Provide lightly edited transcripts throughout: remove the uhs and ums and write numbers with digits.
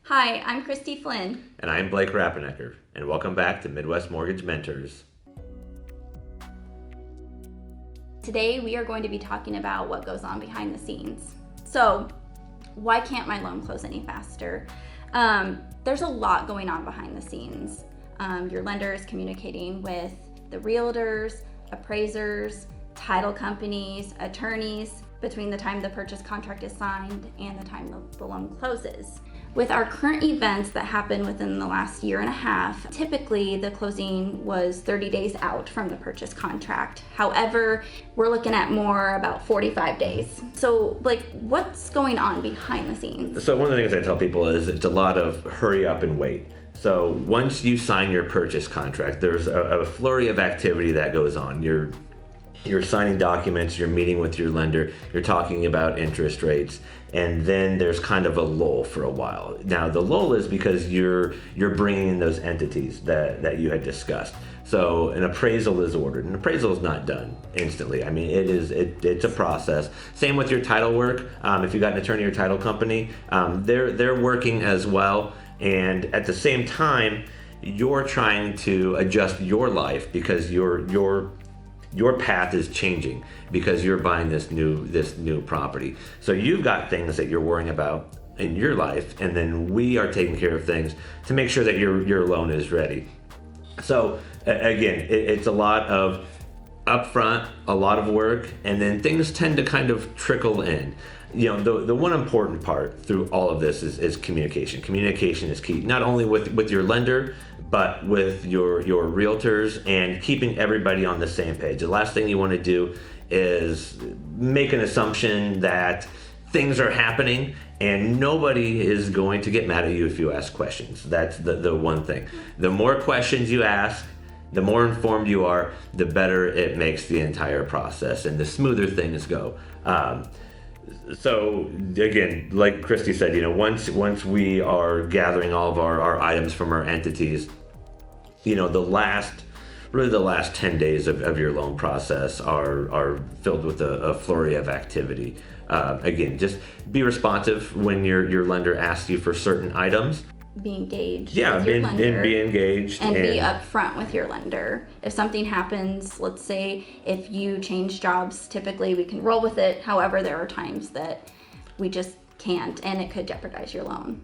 Hi, I'm Christy Flynn. And I'm Blake Rappenecker, and welcome back to Midwest Mortgage Mentors. Today we are going to be talking about what goes on behind the scenes. So, why can't my loan close any faster? There's a lot going on behind the scenes. Your lender is communicating with the realtors, appraisers, title companies, attorneys between the time the purchase contract is signed and the time the loan closes. With our current events that happened within the last year and a half, typically the closing was 30 days out from the purchase contract. However, we're looking at more about 45 days. So, what's going on behind the scenes? So one of the things I tell people is it's a lot of hurry up and wait. So once you sign your purchase contract, there's a flurry of activity that goes on. You're signing documents, you're meeting with your lender, you're talking about interest rates, and then there's kind of a lull for a while. Now the lull is because you're bringing in those entities that you had discussed. So an appraisal is ordered. An appraisal is not done instantly. I mean, it's a process. Same with your title work. If you got an attorney or title company, they're working as well, and at the same time, you're trying to adjust your life because your path is changing because you're buying this new property. So you've got things that you're worrying about in your life, and then we are taking care of things to make sure that your loan is ready. So again, it's a lot of upfront, a lot of work, and then things tend to kind of trickle in. You know, the one important part through all of this is communication. Communication is key, not only with your lender, but with your realtors, and keeping everybody on the same page. The last thing you want to do is make an assumption that things are happening and nobody is going to get mad at you if you ask questions. That's the one thing. The more questions you ask, the more informed you are, the better it makes the entire process and the smoother things go. So again, like Christy said, once we are gathering all of our items from our entities, the last 10 days of your loan process are filled with a flurry of activity. Again, just be responsive when your lender asks you for certain items. Be engaged with your lender. And be engaged. And be upfront with your lender. If something happens, let's say if you change jobs, typically we can roll with it. However, there are times that we just can't, and it could jeopardize your loan.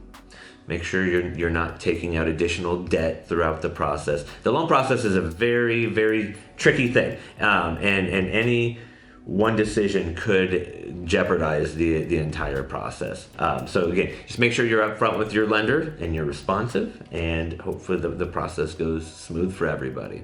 Make sure you're not taking out additional debt throughout the process. The loan process is a very, very tricky thing, and any one decision could jeopardize the entire process. So again, just make sure you're upfront with your lender and you're responsive, and hopefully the process goes smooth for everybody.